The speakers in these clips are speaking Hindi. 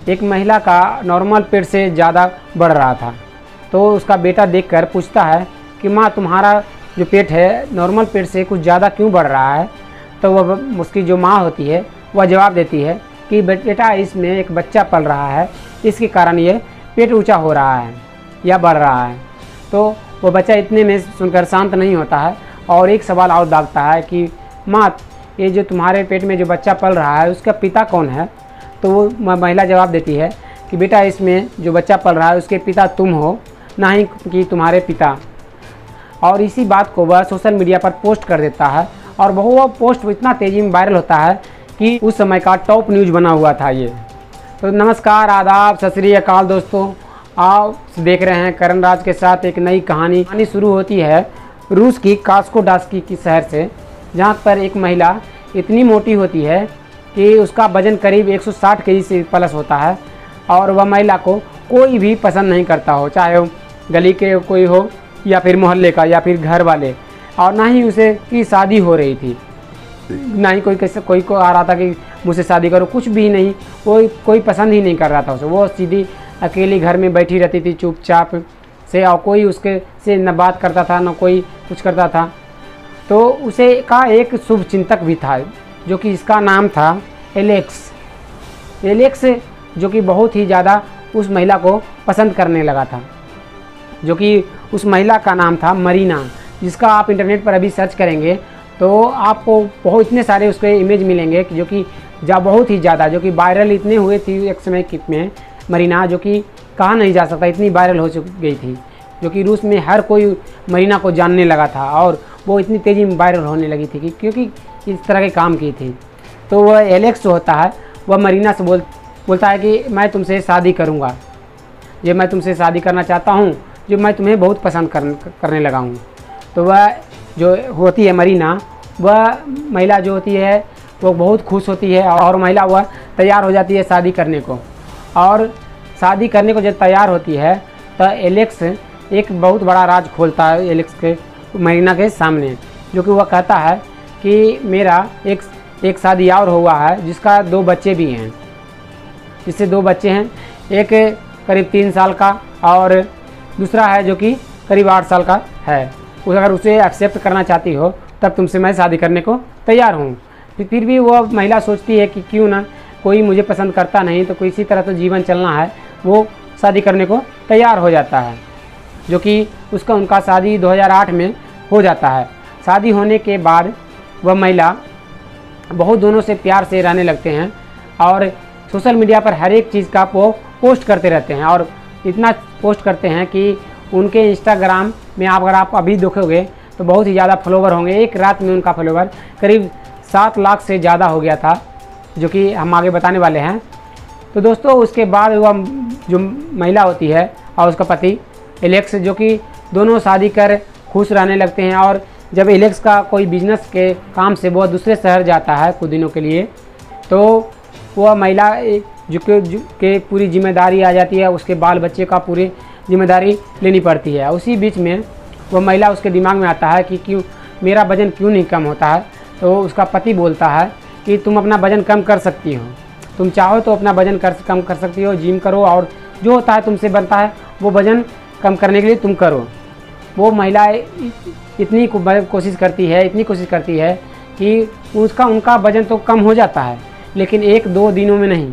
एक महिला का नॉर्मल पेट से ज़्यादा बढ़ रहा था। तो उसका बेटा देखकर पूछता है कि माँ, तुम्हारा जो पेट है नॉर्मल पेट से कुछ ज़्यादा क्यों बढ़ रहा है। तो वह उसकी जो माँ होती है वह जवाब देती है कि बेटा, इसमें एक बच्चा पल रहा है, इसके कारण ये पेट ऊंचा हो रहा है या बढ़ रहा है। तो वो बच्चा इतने में सुनकर शांत नहीं होता है और एक सवाल और दागता है कि माँ, ये जो तुम्हारे पेट में जो बच्चा पल रहा है उसका पिता कौन है। तो वो महिला जवाब देती है कि बेटा, इसमें जो बच्चा पल रहा है उसके पिता तुम हो, ना ही कि तुम्हारे पिता। और इसी बात को वह सोशल मीडिया पर पोस्ट कर देता है और वो पोस्ट इतना तेज़ी में वायरल होता है कि उस समय का टॉप न्यूज़ बना हुआ था ये। तो नमस्कार, आदाब, सत श्री अकाल दोस्तों, आप देख रहे हैं करण राज के साथ एक नई कहानी शुरू होती है रूस की कास्कोडास्की की शहर से, जहाँ पर एक महिला इतनी मोटी होती है कि उसका वजन करीब 160 केजी से प्लस होता है और वह महिला को कोई भी पसंद नहीं करता हो, चाहे वो गली के कोई हो या फिर मोहल्ले का या फिर घर वाले। और ना ही उसे की शादी हो रही थी, ना ही कोई को आ रहा था कि मुझसे शादी करो, कुछ भी नहीं, कोई पसंद ही नहीं कर रहा था उसे। वो सीधी अकेली घर में बैठी रहती थी चुपचाप से, और कोई उसके से न बात करता था न कोई कुछ करता था। तो उसे का एक शुभ चिंतक भी था जो कि इसका नाम था एलेक्स, जो कि बहुत ही ज़्यादा उस महिला को पसंद करने लगा था। जो कि उस महिला का नाम था मरीना, जिसका आप इंटरनेट पर अभी सर्च करेंगे तो आपको बहुत इतने सारे उसके इमेज मिलेंगे जो कि बहुत ही ज़्यादा, जो कि वायरल इतने हुए थी एक समय में मरीना, जो कि कहा नहीं जा सकता, इतनी वायरल हो गई थी, जो कि रूस में हर कोई मरीना को जानने लगा था और वो इतनी तेज़ी में वायरल होने लगी थी कि क्योंकि इस तरह के काम की थी। तो वह एलेक्स जो होता है वह मरीना से बोलता है कि मैं तुमसे शादी करूँगा, ये मैं तुमसे शादी करना चाहता हूँ, जो मैं तुम्हें बहुत पसंद करने लगा हूँ। तो वह जो होती है मरीना, वह महिला जो होती है वो बहुत खुश होती है और महिला वह तैयार हो जाती है शादी करने को। और शादी करने को जब तैयार होती है तो एलेक्स एक बहुत बड़ा राज खोलता है एलेक्स के मरीना के सामने, जो कि वह कहता है कि मेरा एक शादी और हुआ है जिसका 2 बच्चे भी हैं, जिससे 2 बच्चे हैं, एक करीब 3 साल का और दूसरा है जो कि करीब 8 साल का है। अगर उसे एक्सेप्ट करना चाहती हो तब तुमसे मैं शादी करने को तैयार हूँ। फिर भी वह महिला सोचती है कि क्यों ना, कोई मुझे पसंद करता नहीं तो किसी तरह तो जीवन चलना है, वो शादी करने को तैयार हो जाता है। जो कि उनका शादी 2008 में हो जाता है। शादी होने के बाद वह महिला बहुत दोनों से प्यार से रहने लगते हैं और सोशल मीडिया पर हर एक चीज़ का वो पोस्ट करते रहते हैं और इतना पोस्ट करते हैं कि उनके इंस्टाग्राम में अगर आप अभी देखोगे तो बहुत ही ज़्यादा फॉलोवर होंगे। एक रात में उनका फॉलोवर करीब 7 लाख से ज़्यादा हो गया था, जो कि हम आगे बताने वाले हैं। तो दोस्तों, उसके बाद वह जो महिला होती है और उसका पति एलेक्स, जो कि दोनों शादी कर खुश रहने लगते हैं। और जब एलेक्स का कोई बिजनेस के काम से वो दूसरे शहर जाता है कुछ दिनों के लिए, तो वह महिला के पूरी जिम्मेदारी आ जाती है, उसके बाल बच्चे का पूरी जिम्मेदारी लेनी पड़ती है। उसी बीच में वह महिला उसके दिमाग में आता है कि क्यों मेरा वज़न क्यों नहीं कम होता है। तो उसका पति बोलता है कि तुम अपना वज़न कम कर सकती हो, तुम चाहो तो अपना वज़न कम कर सकती हो, जिम करो और जो होता है तुमसे बनता है वो वज़न कम करने के लिए तुम करो। वो महिला इतनी कोशिश करती है कि उनका वज़न तो कम हो जाता है, लेकिन 1-2 दिनों में नहीं,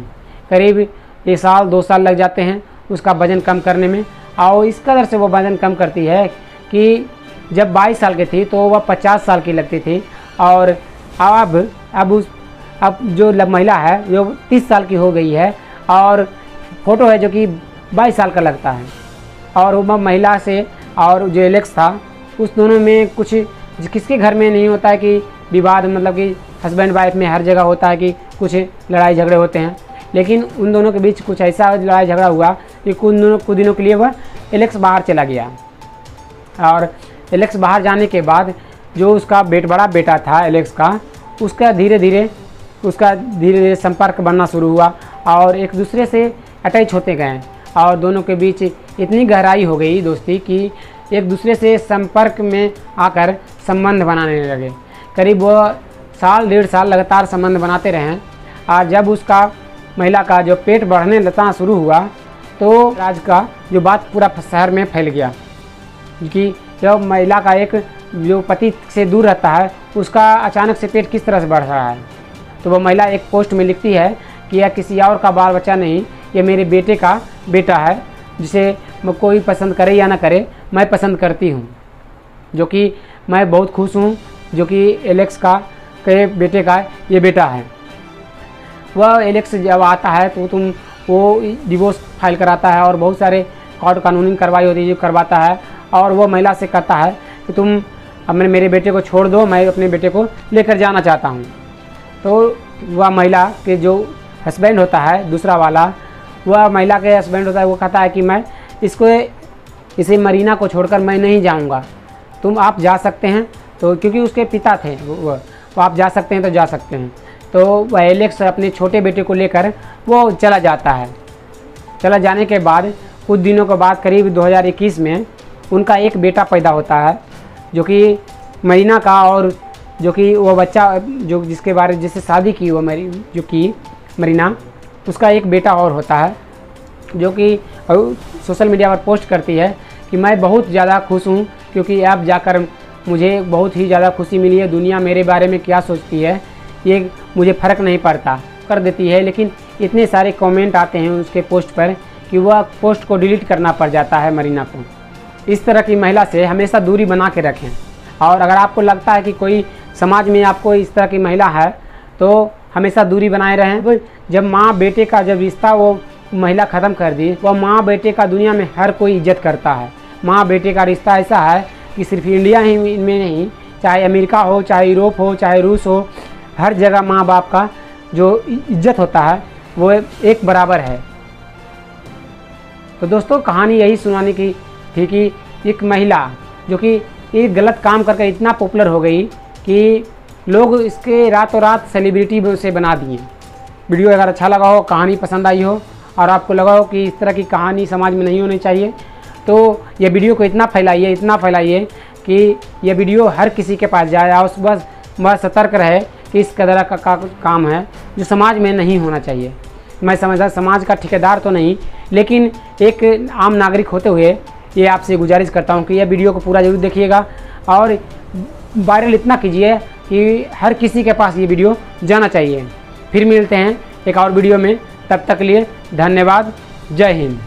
करीब 1 साल 2 साल लग जाते हैं उसका वज़न कम करने में। और इस कदर से वो वज़न कम करती है कि जब 22 साल की थी तो वह 50 साल की लगती थी और अब जो महिला है जो 30 साल की हो गई है और फोटो है जो कि 22 साल का लगता है। और वह महिला से और जो एलेक्स था, उस दोनों में कुछ किसके घर में नहीं होता है कि विवाद, मतलब कि हस्बैंड वाइफ में हर जगह होता है कि कुछ लड़ाई झगड़े होते हैं, लेकिन उन दोनों के बीच कुछ ऐसा लड़ाई झगड़ा हुआ कि कुछ दिनों के लिए वह एलेक्स बाहर चला गया। और एलेक्स बाहर जाने के बाद जो उसका बड़ा बेटा था एलेक्स का, उसका धीरे धीरे संपर्क बनना शुरू हुआ और एक दूसरे से अटैच होते गए और दोनों के बीच इतनी गहराई हो गई दोस्ती कि एक दूसरे से संपर्क में आकर संबंध बनाने लगे। करीब वो 1.5 साल लगातार संबंध बनाते रहे। और जब उसका महिला का जो पेट बढ़ने लगना शुरू हुआ तो राज का जो बात पूरा शहर में फैल गया कि जब महिला का एक जो पति से दूर रहता है उसका अचानक से पेट किस तरह से बढ़ रहा है। तो वह महिला एक पोस्ट में लिखती है कि यह किसी और का बाल बच्चा नहीं, ये मेरे बेटे का बेटा है, जिसे कोई पसंद करे या ना करे मैं पसंद करती हूँ, जो कि मैं बहुत खुश हूँ, जो कि एलेक्स का के बेटे का ये बेटा है। वह एलेक्स जब आता है तो वो डिवोर्स फाइल कराता है और बहुत सारे कोर्ट कानूनी कार्रवाई होती है जो करवाता है, और वो महिला से कहता है कि तुम अब मेरे बेटे को छोड़ दो, मैं अपने बेटे को लेकर जाना चाहता हूँ। तो वह महिला के जो हस्बैंड होता है दूसरा वाला, वह महिला के हस्बैंड होता है, वो कहता है कि मैं इसे मरीना को छोड़कर मैं नहीं जाऊँगा, तुम आप जा सकते हैं। तो क्योंकि उसके पिता थे वो आप जा सकते हैं तो जा सकते हैं। तो वह एलेक्स अपने छोटे बेटे को लेकर वो चला जाता है। चला जाने के बाद कुछ दिनों के बाद करीब 2021 में उनका एक बेटा पैदा होता है, जो कि मरीना का, और जो कि वो बच्चा जो जिससे शादी की वो मरीना, उसका एक बेटा और होता है, जो कि सोशल मीडिया पर पोस्ट करती है कि मैं बहुत ज़्यादा खुश हूँ क्योंकि अब जाकर मुझे बहुत ही ज़्यादा खुशी मिली है। दुनिया मेरे बारे में क्या सोचती है ये मुझे फ़र्क नहीं पड़ता, कर देती है। लेकिन इतने सारे कमेंट आते हैं उसके पोस्ट पर कि वह पोस्ट को डिलीट करना पड़ जाता है मरीना को। इस तरह की महिला से हमेशा दूरी बना के रखें। और अगर आपको लगता है कि कोई समाज में आपको इस तरह की महिला है तो हमेशा दूरी बनाए रहें। जब माँ बेटे का जब रिश्ता वो महिला ख़त्म कर दी, वह माँ बेटे का दुनिया में हर कोई इज्जत करता है। माँ बेटे का रिश्ता ऐसा है कि सिर्फ इंडिया ही में नहीं, चाहे अमेरिका हो, चाहे यूरोप हो, चाहे रूस हो, हर जगह माँ बाप का जो इज्जत होता है वो एक बराबर है। तो दोस्तों कहानी यही सुनाने की थी कि एक महिला जो कि एक गलत काम करके इतना पॉपुलर हो गई कि लोग इसके रातों रात सेलिब्रिटी से बना दिए। वीडियो अगर अच्छा लगा हो, कहानी पसंद आई हो और आपको लगा हो कि इस तरह की कहानी समाज में नहीं होनी चाहिए, तो ये वीडियो को इतना फैलाइए कि ये वीडियो हर किसी के पास जाए और बस सतर्क रहे कि इस तरह का काम है जो समाज में नहीं होना चाहिए। मैं समझदा समाज का ठेकेदार तो नहीं, लेकिन एक आम नागरिक होते हुए ये आपसे गुजारिश करता हूँ कि यह वीडियो को पूरा जरूर देखिएगा और वायरल इतना कीजिए कि हर किसी के पास ये वीडियो जाना चाहिए। फिर मिलते हैं एक और वीडियो में, तब तक के लिए धन्यवाद। जय हिंद।